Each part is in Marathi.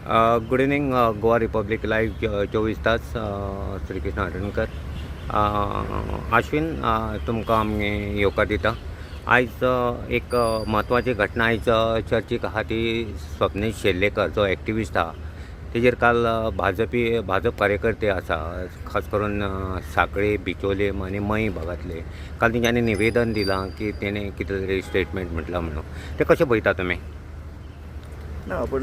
Good evening. Goa Republic live 24 तास. श्रीकृष्ण हरणकर. आश्विन, तुमकां आमी येवकार दिता. आयज एक म्हत्वाची घटना आयज चर्चीक आहा ती स्वप्नील शेल्लेकर जो एक्टिविस्ट आहा तेजेर काल भाजप कार्यकर्ते आसा, खास करून सांकळे, बिचोलेम आनी मयी भागांतले, काल तेंच्यांनी निवेदन दिलां की तेणें कितें तरी स्टेटमेंट म्हटलां म्हणून. ते कशें पळयता तुमी? ना पण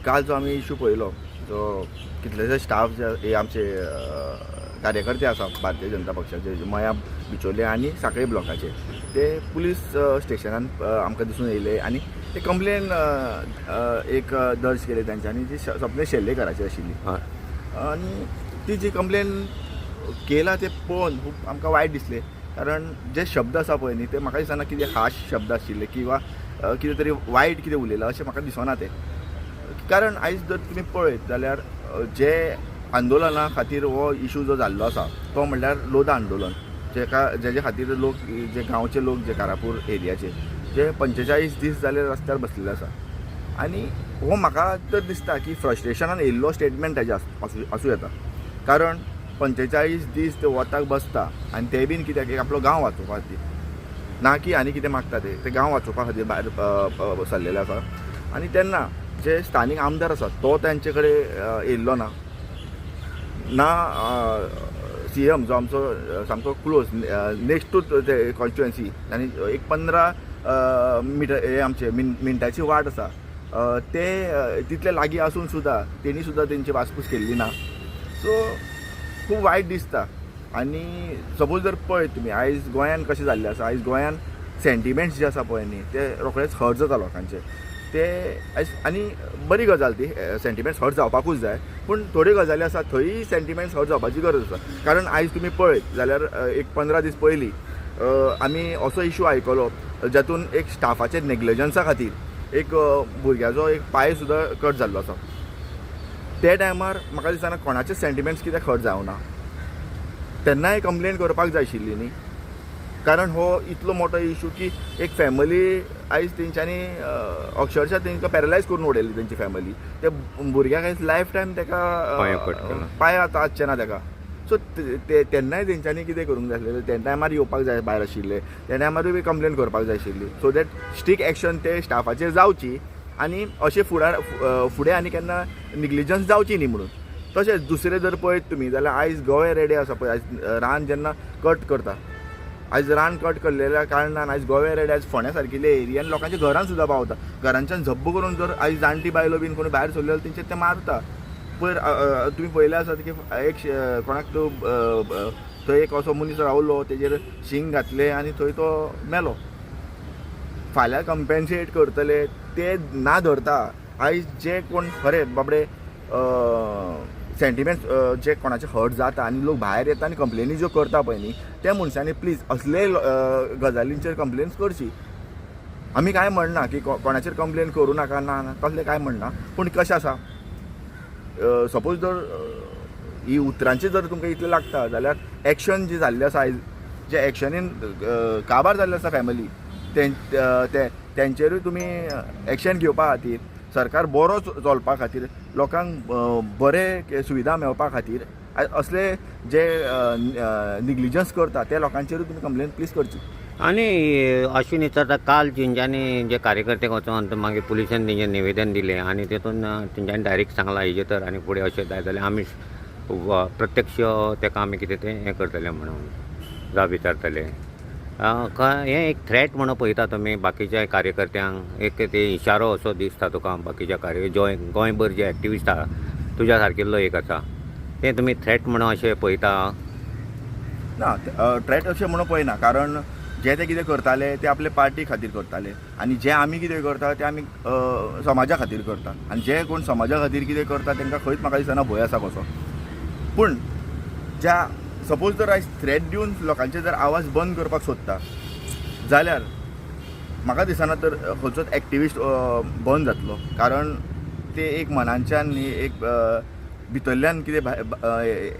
काल जो आमी इशू पळयलो, जो कितलेशे स्टाफ जे आमचे कार्यकर्ते आसा भारतीय जनता पक्षाचे, मया, बिचोले आनी सांकळे ब्लॉकाचे, ते पुलीस स्टेशनान आमकां दिसून येयले आनी ते कंप्लेन एक दर्ज केली तेंच्यांनी, जी स्वप्नील शेल्लेकराची आशिल्ली. आनी ती जी कंप्लेन केला ते पळोवन खूब आमकां वायट दिसलें. कारण जे शब्द आसा पळय न्ही, ते म्हाका दिसना कितें हार्श शब्द आशिल्ले किंवा कितें तरी वायट कितें उलयलां अशें म्हाका दिसना ते. कारण आयज जर तुमी पळयत जाल्यार जे आंदोलना खातीर हो इशू जो जाल्लो आसा तो म्हणल्यार लोधा आंदोलन, जेजे खातीर लोक, जे गांवचे लोक, जे कारापूर एरियाचे, जे 45 दीस जाले रस्त्यार बसलेले आसा. आनी हो म्हाका तर दिसता की फ्रस्ट्रेशनान येयल्लो स्टेटमेंट तेजे आसूं येता. कारण 45 दीस ते वताक बसता आनी ते बीन कित्याक, एक आपलो गांव वाचोवपा खातीर, ना की आनी कितें मागता ते गांव वाचोवपा खातीर भायर सरलेले आसा. आनी तेन्ना जे स्थानीक आमदार आसा तो तेंचे कडेन येयल्लो ना CM जो आमचो सामको क्लोज नेक्स्ट टू ते कॉन्स्टिट्युएन्सी, आनी एक 15 मिनटाची वाट आसा, ते तितले लागीं आसून सुद्दां तेणी सुद्दां तेंची वासपूस केल्ली ना. सो खूब वायट दिसता. आनी सपोज जर पळयत तुमी आयज गोंयान कशें जाल्लें आसा, आयज गोंयान सेंटिमेंट्स जे आसा पळय न्ही, ते रोखडेच हर्ट जाता लोकांचे. ते आयज, आनी बरी गजाल ती, सेंटिमेंट्स हर्ट जावपाकूच जाय, पूण थोड्यो गजाली आसा थंय सेंटिमेंट्स हर्ट जावपाची गरज आसा. कारण आयज तुमी पळयत जाल्यार एक 15 दीस पयलीं आमी असो इशू आयकलो जातून एक स्टाफाचे नेग्लिजन्सा खातीर एक भुरग्याचो एक पांय सुद्दां कट जाल्लो आसा. ते टायमार म्हाका दिसना कोणाचे सेंटिमेंट्स कित्याक हर्ट जावना. तेन्नाय कंप्लेन करपाक जाय आशिल्ली न्ही. कारण हो इतलो मोठो इशू की एक फॅमिली आयज तेंच्यांनी अक्षरशः तेंकां पॅरलायज करून उडयली तेंची फॅमिली. ते भुरग्याक आयज लायफ टायम तेका पांय आतां आसचे ना तेका. सो तेन्नाय तेंच्यांनी कितें करूंक जाय आसलें, ते टायमार येवपाक जाय भायर आशिल्ले, त्या टायमारूय बी कंप्लेन करपाक जाय आशिल्ली, सो दॅट स्ट्रिक्ट एक्शन ते स्टाफाचेर जावची आनी अशें फुडें आनी केन्ना निग्लिजन्स जावची न्ही म्हणून. तशेंच दुसरें जर पळयत तुमी जाल्यार आयज गोवे रेडे आसा पळय, आयज रान जेन्ना कट करता, आयज रान कट केल्लेल्या कारणान आयज गोवे रेडे आयज फोण्या सारकिल्ल्या एरियान लोकांच्या घरान सुद्दां पावता. घरांच्यान झब्ब करून जर आयज जाणटी बायलो बीन कोणी भायर सरले जाल्यार तेंचेर ते मारता. पयर तुमी पळयलें आसत की एक कोणाक तो थंय एक असो मनीस रावलो, तेजेर शींग घातलें आनी थंय तो मेलो. फाल्यां कंपेन्सेट करतले ते ना धरता. आयज जे कोण खरें बाबडे सेंटिमेंट्स जे कोणाचे हर्ट जाता आनी लोक भायर येता आनी कंप्लेनी ज्यो करता पळय न्ही, त्या मनशांनी प्लीज असले गजालींचेर कंप्लेन्स करची. आमी कांय म्हणना की कोणाचेर कंप्लेन करूं नाका, ना तसलें कांय म्हणना, पूण कशें आसा, सपोज जर ही उतरांची जर तुमकां इतलें लागता जाल्यार एक्शन जी जाल्लें आसा आयज, जे एक्शनीन काबार जाल्ले आसा फॅमिली, तेंचेरूय तुमी एक्शन घेवपा खातीर, सरकार बरो चलपा खातीर, लोकांक बरे सुविधा मेळपा खातीर असले जे निग्लिजन्स करता त्या लोकांचेरूय तुमी कंप्लेन प्लीज करची. आनी अश्विन विचारता, काल तेंच्यांनी जे कार्यकर्ते वचोन मागीर पुलिसांनी तेंचें निवेदन दिलें आनी तेतून तेंच्यांनी डायरेक्ट सांगलां हेजे तर आनी फुडें अशें जाय जाल्यार आमी प्रत्यक्ष तेका आमी कितें तें हें करतले म्हणून जाप विचारतले. हें एक थ्रेट म्हणून पळयता तुमी बाकीच्या कार्यकर्त्यांक, एक ते इशारो असो दिसता तुका बाकीच्या गोंयभर जे एक्टिविस्ट आहा तुज्या सारकिल्लो एक आसा, तें तुमी थ्रेट म्हणून अशें पळयता? ना, थ्रेट अशें म्हणून पळयना. कारण जे ते कितें करताले ते आपले पार्टी खातीर करताले, आनी जे आमी कितें करता ते आमी समाजा खातीर करता. आनी जे कोण समाजा खातीर कितें करता तांकां खंयच म्हाका दिसना भंय आसा कसो. पूण ज्या सपोज जर आयज थ्रेट दिवन लोकांचे जर आवाज बंद करपाक सोदता जाल्यार म्हाका दिसना तर खंयचोच एक्टिविस्ट बंद जातलो. कारण ते एक मनांच्यान न्ही, एक भितरल्यान कितें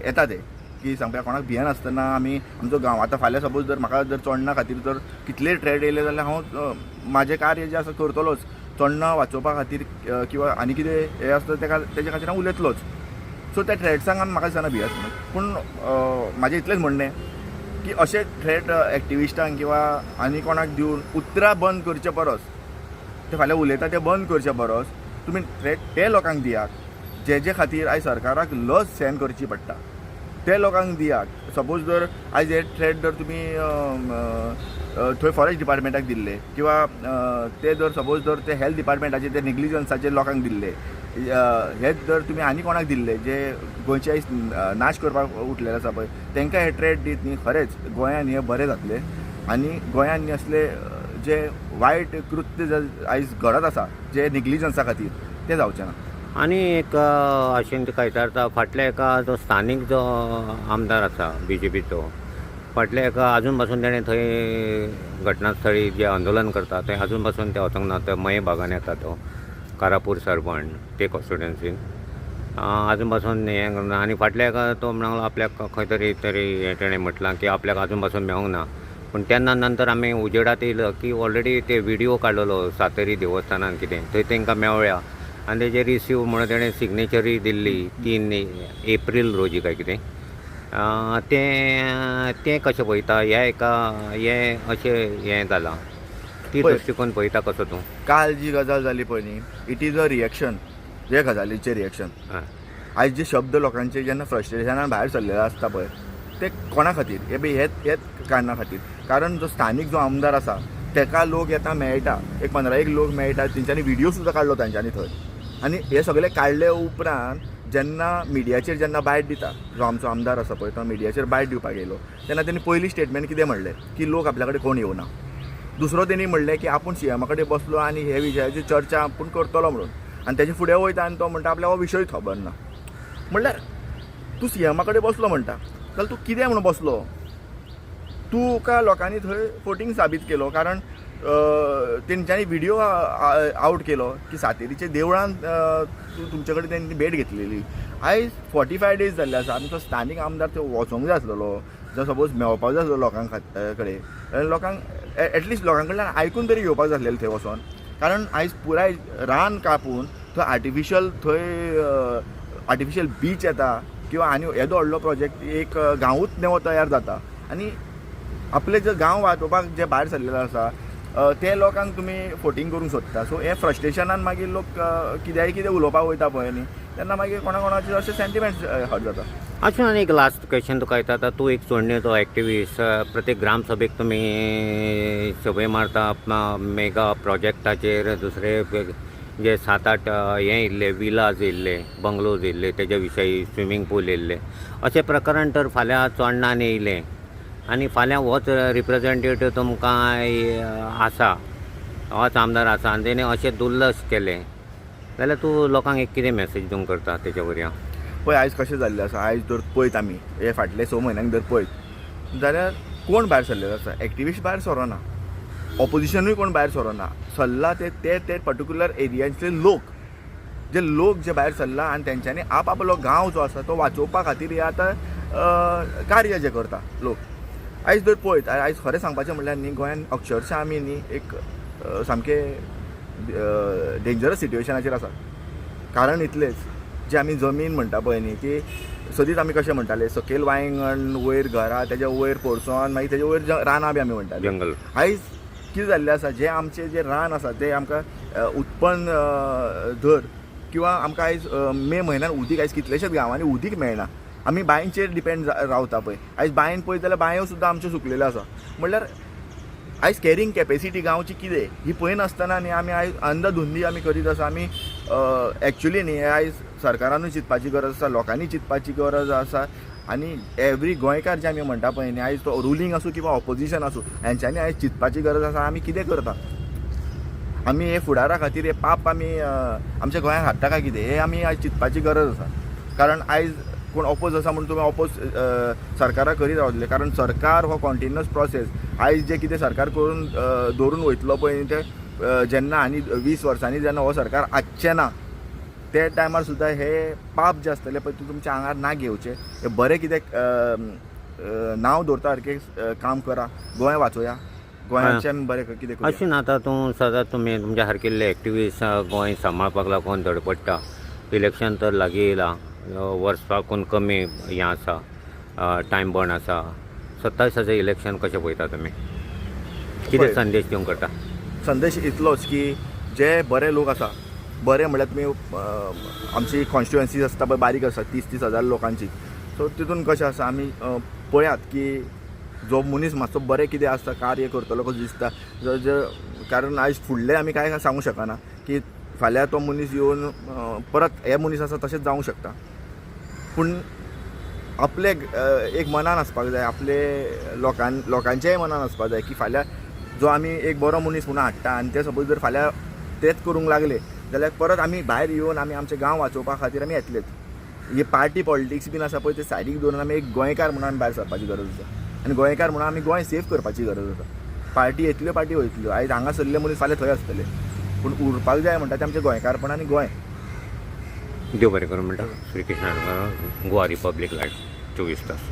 येता ते की सांगपाक कोणाक भियेन आसतना आमी आमचो गांव, आतां फाल्यां सपोज जर म्हाका जर चोडना खातीर जर कितले थ्रेट येयले जाल्यार हांव म्हाजें कार्य जें आसा करतलोच. चोडणा वाचोवपा खातीर किंवा आनी कितें हें आसता तेच्या खातीर हांव उलयतलोच. सो त्या थ्रेट्सांक आमी म्हाका दिसना भियेत म्हणून. पूण म्हाजें इतलेंच म्हणणें की अशे थ्रेट एक्टिविस्टांक किंवा आनी कोणाक दिवन उतरां बंद करचे परस, ते फाल्यां उलयता ते बंद करचे परस तुमी थ्रेट ते लोकांक दियात जे खातीर आयज सरकाराक लज सहन करची पडटा, ते लोकांक दियात. सपोज जर आयज हे थ्रेट जर तुमी थंय फॉरेस्ट डिपार्टमेंटाक दिल्ले किंवा ते जर सपोज जर ते हेल्थ डिपार्टमेंटाचे ते नेग्लिजन्साचे लोकांक दिल्ले, हेच जर तुमी आनी कोणाक दिल्ले जे गोंयचे आयज नाश करपाक उठलेले आसा पळय, तांकां हे थ्रेट दीत न्ही खरेंच गोंयांत हे बरें जातलें आनी गोंयांत न्ही असले जे वायट कृत्य आयज घडत आसा जे नेग्लिजन्सा खातीर ते जावचें ना. आनी एक अशें तुका विचारता, फाटल्या एका जो स्थानीक जो आमदार आसा BJPचो, फाटल्या एका अजून पासून तेणें थंय घटनास्थळी जे आंदोलन करता थंय अजून पासून ते वचोंक ना. ते मये भागान येता तो कारापूर सरपण ते कॉन्स्टिट्युएन्सीन अजून पासून हें करना. आनी फाटल्या एका तो म्हणलो आपल्याक खंय तरी हे तेणें म्हटलां की आपल्याक अजून पासून मेळोंक ना. पूण तेन्ना नंतर आमी उजेडात येयलो की ऑलरेडी ते व्हिडिओ काडलेलो सातेरी देवस्थानान कितें थंय तांकां मेवळ्या आनी तेजे रिसीव म्हणून तेणें सिग्नेचरी दिल्ली 3 एप्रील रोजी काय कितें. तें कशें पळयता हें अशें हें जालां ती दृश्टिकोन पळयता कसो तूं? काल जी गजाल जाली पळय न्ही, इट इज अ रिएक्शन, हे गजालीचें रिएक्शन. आयज जे शब्द लोकांचे जेन्ना फ्रस्ट्रेशनान भायर सरलेले आसता पळय ते कोणा खातीर, हेच कारणां खातीर. कारण जो स्थानीक जो आमदार आसा तेका लोक येता मेळटा, एक 15 लोक मेळटा, तेंच्यांनी व्हिडिओ सुद्दां काडलो तांच्यांनी थंय. आनी हे सगळे काडले उपरांत जेन्ना मिडियाचेर जेन्ना बायट दिता, जो आमचो आमदार आसा पळय तो मिडियाचेर बायट दिवपाक येयलो तेन्ना तेणी पयली स्टेटमेंट कितें म्हणलें की लोक आपल्या कडेन कोण येवना. दुसरो तेणी म्हणलें की आपूण सीएमा कडेन बसलो आनी हे विशयाची चर्चा आपूण करतलो म्हणून. आनी तेजे फुडें वयता आनी तो म्हणटा आपल्याक हो विशय खबर ना. म्हणल्यार तूं सीएमा कडेन बसलो म्हणटा जाल्यार तूं कितें म्हणून बसलो? तुका लोकांनी थंय फोटींग साबीत केलो कारण तेंच्यांनी व्हिडिओ आवट केलो की सातेरीचे देवळान तुमचे कडेन तेंणी भेट घेतलेली. आयज 45 डेज जाल्ले आसा. आमचो स्थानीक आमदार थंय वचोंक जाय आसलेलो, जर सपोज मेळपाक जाय आसलो लोकां कडेन, लोकांक एटलिस्ट लोकां कडल्यान आयकून तरी घेवपाक जाय आसलेलें थंय वचोन. कारण आयज पुराय रान कापून थंय आर्टिफिशियल बीच येता किंवा आनी येदो व्हडलो प्रोजेक्ट एक गांवूच नवो तयार जाता आनी आपले जे गांव वाचोवपाक जे भायर सरलेले आसा ते लोकांक तुमी फोटींग करूंक सोदता. सो हे फ्रस्ट्रेशनान मागीर लोक कितें उलोवपाक वयता पळय न्ही तेन्ना मागीर कोणाचे अशे सेंटिमेंट्स हर्ट जाता. अशें आनी एक लास्ट क्वेश्चन तुका येता. आतां तूं एक चोडणेचो एक्टिविस्ट, प्रत्येक ग्रामसभेक तुमी सभय मारता मेगा प्रोजेक्टाचेर, दुसरे जे 7-8 हे इल्ले विलाज येयल्ले, बंगलोज येयल्ले, तेजे विशयी स्विमींग पूल येयल्ले, अशें प्रकरण तर फाल्यां चोडणान येयलें आनी फाल्यां होच रिप्रेझेंटेटिव्ह तुमकां आसा, होच आमदार आसा आनी तेणें अशें दुर्लक्ष केलें जाल्यार तूं लोकांक एक कितें मॅसेज दिवंक करता तेच्या वरयां? पळय आयज कशें जाल्लें आसा, आयज जर पळयत आमी हे फाटले 6 म्हयन्यांक जर पळयत जाल्यार कोण भायर सरलेलो आसा? एक्टिविस्ट भायर सरोना, ऑपोजिशनूय कोण भायर सरोना. सरला ते पर्टिक्युलर एरियांतले लोक जे भायर सरला आनी तेंच्यांनी आपलो गांव जो आसा तो वाचोवपा खातीर हे आतां कार्य जे करता लोक. आयज जर पळयत, आयज खरें सांगपाचें म्हणल्यार न्ही गोंयान अक्षरशः आमी न्ही एक सामके डेंजरस सिट्युएशनाचेर आसा. कारण इतलेंच, जे आमी जमीन म्हणटा पळय न्ही ती सदींच आमी कशें म्हणटाले सकयल वांयगण, वयर घरां, तेज्या वयर पोरसोन, मागीर तेज्या वयर रानां बी आमी म्हणटाले. जंगल. आयज कितें जाल्लें आसा, जे आमचे जे रान आसा ते आमकां उत्पन्न धर किंवा आमकां आयज मे म्हयन्यान उदीक आयज कितलेशेच गांवांनी उदीक मेळना. आमी बांयचेर डिपेंड रावता पळय. आयज बांयन पळयत जाल्यार बांयो सुद्दां आमच्यो सुकलेल्यो आसा. म्हणल्यार आयज कॅरिंग कॅपेसिटी गांवची कितें ही पळयनासतना न्ही आमी आयज अंधधुंदी आमी करीत आसा. आमी एक्चुली न्ही आयज सरकारानूय चिंतपाची गरज आसा, लोकांनी चिंतपाची गरज आसा आनी एवरी गोंयकार जे आमी म्हणटा पळय न्ही आयज तो रुलींग आसूं किंवा ऑपोजिशन आसूं हेंच्यांनी आयज चिंतपाची गरज आसा आमी कितें करता. आमी हे फुडारा खातीर हे पाप आमी आमच्या गोंयांत हाडटा काय कितें हे आमी आयज चिंतपाची गरज आसा. कारण आयज कोण ऑपोज आसा म्हणून तुमी ऑपोज सरकाराक करीत रावतले. कारण सरकार हो कॉन्टिन्युअस प्रोसेस आयज जे कितें सरकार करून दवरून वयतलो पळय ते जेन्ना आनी 20 वर्सांनी जेन्ना हो सरकार आसचें ना ते टायमार सुद्दां हे पाप जे आसतले पळय तुमच्या आंगार ना घेवचे. हे बरें कितें नांव दवरता सारकें काम करा, गोंय वाचोवया, गोंयाचे आमी बरें कितें करूया. अशें ना आतां तूं सदांच तुमी तुमच्या सारकिल्ले एक्टिविस्ट गोंय सांबाळपाक लागून धडपडटा. इलेक्शन तर लागीं येयलां, वर्साकून कमी हें आसा, टायम बॉन्ड आसा. 27 इलेक्शन कशें पळयता तुमी? कितें पळय. संदेश दिवंक करता? संदेश इतलोच की जे बरे लोक आसा, बरे म्हळ्यार तुमी आमची कॉन्स्टिट्युएन्सी आसता पळय बारीक आसा 30,000 लोकांची. सो तितून कशें आसा आमी पळयात की जो मनीस मातसो बरें कितें आसता कार्य करतलो कसो दिसता. कारण आयज फुडलें आमी कांय सांगूं शकना की फाल्यां तो मनीस येवन परत हे मनीस आसा तशेंच जावंक शकता. पूण आपले एक मनान आसपाक जाय, आपले लोकांचेय मनान आसपाक जाय की फाल्यां जो आमी एक बरो मनीस म्हणून हाडटा आनी ते सपोज जर फाल्यां तेच करूंक लागले जाल्यार परत आमी भायर येवन आमी आमचे गांव वाचोवपा खातीर आमी येतलेच. ही पार्टी पॉलिटिक्स बीन आसा पळय ते सायडीक दवरून आमी एक गोंयकार म्हणून आमी भायर सरपाची गरज आसा आनी गोंयकार म्हणून आमी गोंय सेफ करपाची गरज आसा. पार्टी येतल्यो पार्टी वयतल्यो, आयज हांगा सरले मनीस फाल्यां थंय आसतले, पूण उरपाक जाय म्हणटा ते आमचे गोंयकारपण आनी गोंय. देव बरें करूं म्हणटा. श्री कृष्ण गोवा रिपब्लीक लायव्ह 24 तास.